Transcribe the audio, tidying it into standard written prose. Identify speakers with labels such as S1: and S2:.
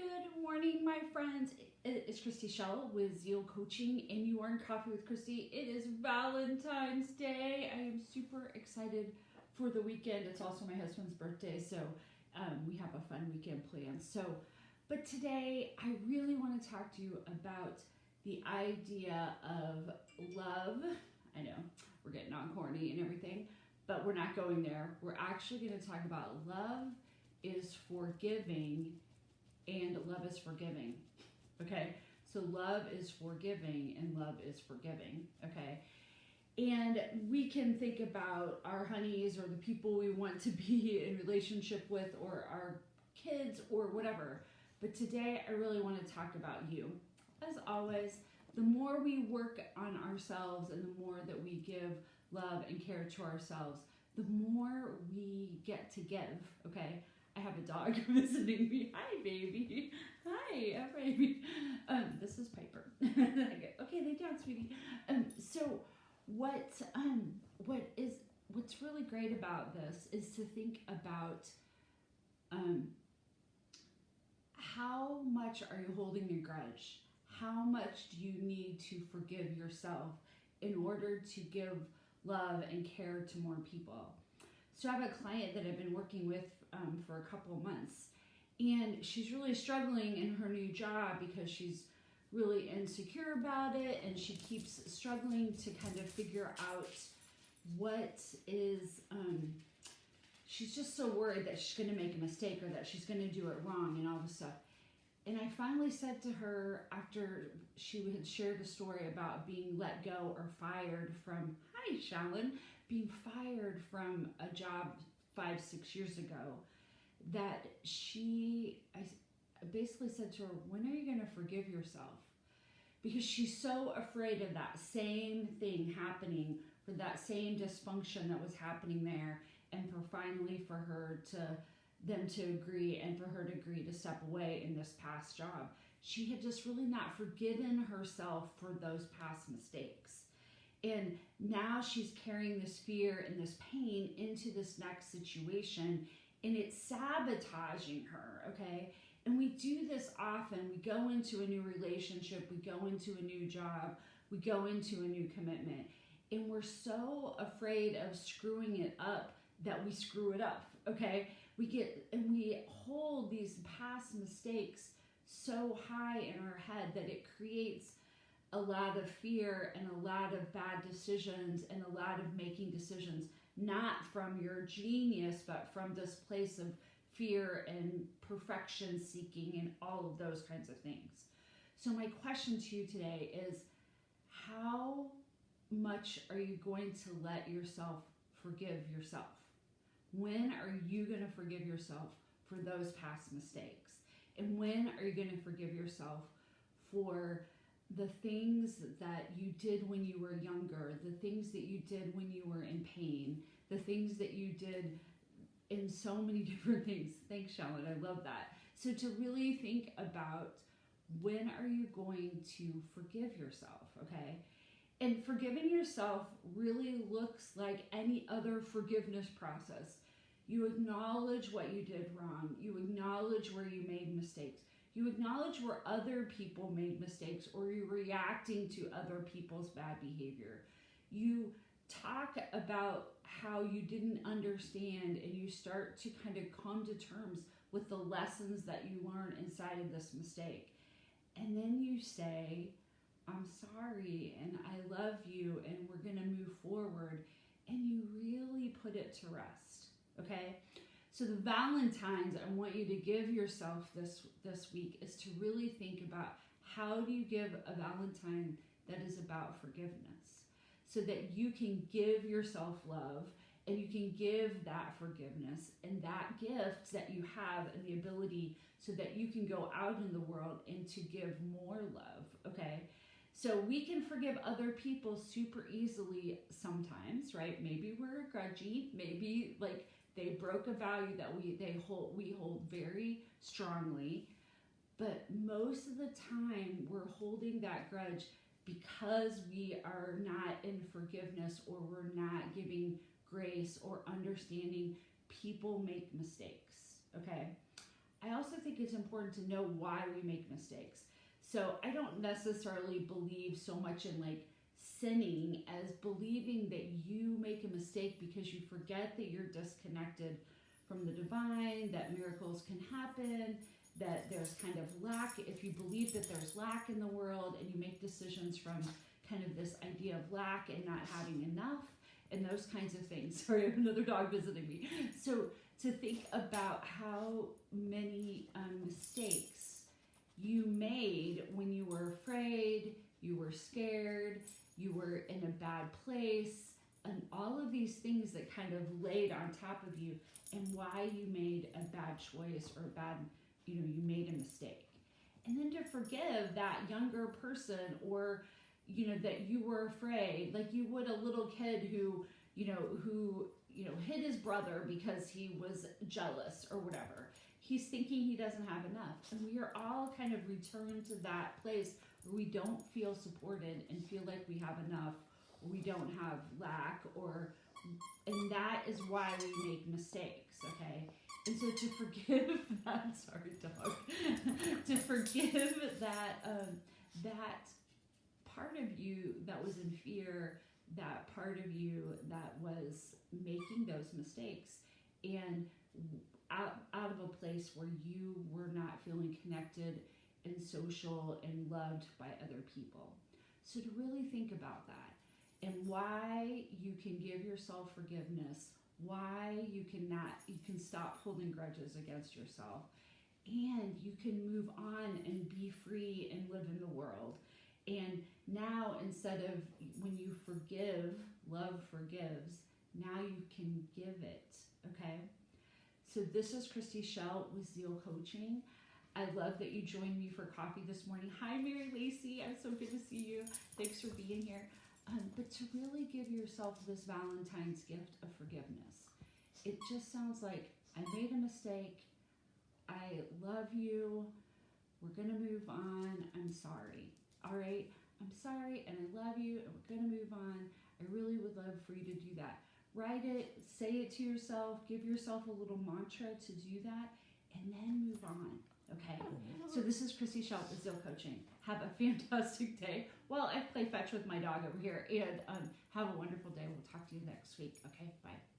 S1: Good morning, my friends. It's Christy Shell with Zeal Coaching, and you are in Coffee with Christy. It is Valentine's Day. I am super excited for the weekend. It's also my husband's birthday, so we have a fun weekend planned. But today I really want to talk to you about the idea of love. I know we're getting all corny and everything, but we're not going there. We're actually going to talk about love is forgiving and love is forgiving. Okay, so love is forgiving and love is forgiving. Okay, and we can think about our honeys or the people we want to be in relationship with, or our kids or whatever. But today I really want to talk about you. As always, the more we work on ourselves and the more that we give love and care to ourselves, the more we get to give. Okay, I have a dog visiting me. Hi, baby. Hi, baby. This is Piper. Okay, lay down, sweetie. So what's really great about this is to think about how much are you holding a grudge? How much do you need to forgive yourself in order to give love and care to more people? So I have a client that I've been working with for a couple of months, and she's really struggling in her new job because she's really insecure about it, and she keeps struggling to kind of figure out what is, she's just so worried that she's going to make a mistake or that she's going to do it wrong and all this stuff. And I finally said to her, after she had shared the story about being let go or fired from, hi Shalyn, being fired from a job 5-6 years ago, that I basically said to her, when are you going to forgive yourself? Because she's so afraid of that same thing happening, for that same dysfunction that was happening there, and for her to them to agree, and for her to agree to step away in this past job. She had just really not forgiven herself for those past mistakes. And now she's carrying this fear and this pain into this next situation, and it's sabotaging her, okay? And we do this often. We go into a new relationship, we go into a new job, we go into a new commitment, and we're so afraid of screwing it up that we screw it up, okay? We hold these past mistakes so high in our head that it creates a lot of fear and a lot of bad decisions and a lot of making decisions, not from your genius, but from this place of fear and perfection seeking and all of those kinds of things. So my question to you today is, how much are you going to let yourself forgive yourself? When are you going to forgive yourself for those past mistakes? And when are you going to forgive yourself for the things that you did when you were younger, the things that you did when you were in pain, the things that you did in so many different things? Thanks, Shalyn. I love that. So to really think about, when are you going to forgive yourself, okay? And forgiving yourself really looks like any other forgiveness process. You acknowledge what you did wrong. You acknowledge where you made mistakes. You acknowledge where other people made mistakes, or you're reacting to other people's bad behavior. You talk about how you didn't understand, and you start to kind of come to terms with the lessons that you learned inside of this mistake. And then you say, I'm sorry, and I love you, and we're going to move forward. And you really put it to rest, okay? So the Valentine's I want you to give yourself this week is to really think about, how do you give a Valentine that is about forgiveness, so that you can give yourself love and you can give that forgiveness and that gift that you have and the ability, so that you can go out in the world and to give more love, okay? So we can forgive other people super easily sometimes, right? Maybe we're grudgy, maybe like they broke a value that we hold very strongly, but most of the time we're holding that grudge because we are not in forgiveness, or we're not giving grace or understanding. People make mistakes, okay? I also think it's important to know why we make mistakes. So I don't necessarily believe so much in like sinning as believing that you make a mistake because you forget that you're disconnected from the divine, that miracles can happen, that there's kind of lack. If you believe that there's lack in the world and you make decisions from kind of this idea of lack and not having enough and those kinds of things. Sorry, I have another dog visiting me. So to think about how many mistakes you made when you were afraid, you were scared, you were in a bad place, and all of these things that kind of laid on top of you, and why you made a bad choice or a bad, you made a mistake. And then to forgive that younger person, or, that you were afraid, like you would a little kid who hit his brother because he was jealous or whatever. He's thinking he doesn't have enough. And we are all kind of returned to that place where we don't feel supported and feel like we have enough, or we don't have lack, and that is why we make mistakes, okay? And so to forgive that, sorry dog, to forgive that part of you that was in fear, that part of you that was making those mistakes, and out of a place where you were not feeling connected and social and loved by other people. So to really think about that, and why you can give yourself forgiveness, why you can stop holding grudges against yourself, and you can move on and be free and live in the world. And now, instead of when you forgive, love forgives, now you can give it, okay? So this is Christy Shell with Zeal Coaching. I love that you joined me for coffee this morning. Hi, Mary Lacey. I'm so good to see you. Thanks for being here. But to really give yourself this Valentine's gift of forgiveness. It just sounds like, I made a mistake. I love you. We're going to move on. I'm sorry. All right? I'm sorry and I love you and we're going to move on. I really would love for you to do that. Write it, say it to yourself, give yourself a little mantra to do that, and then move on. Okay? So this is Christy Shell with Zeal Coaching. Have a fantastic day. Well, I play fetch with my dog over here, and have a wonderful day. We'll talk to you next week. Okay? Bye.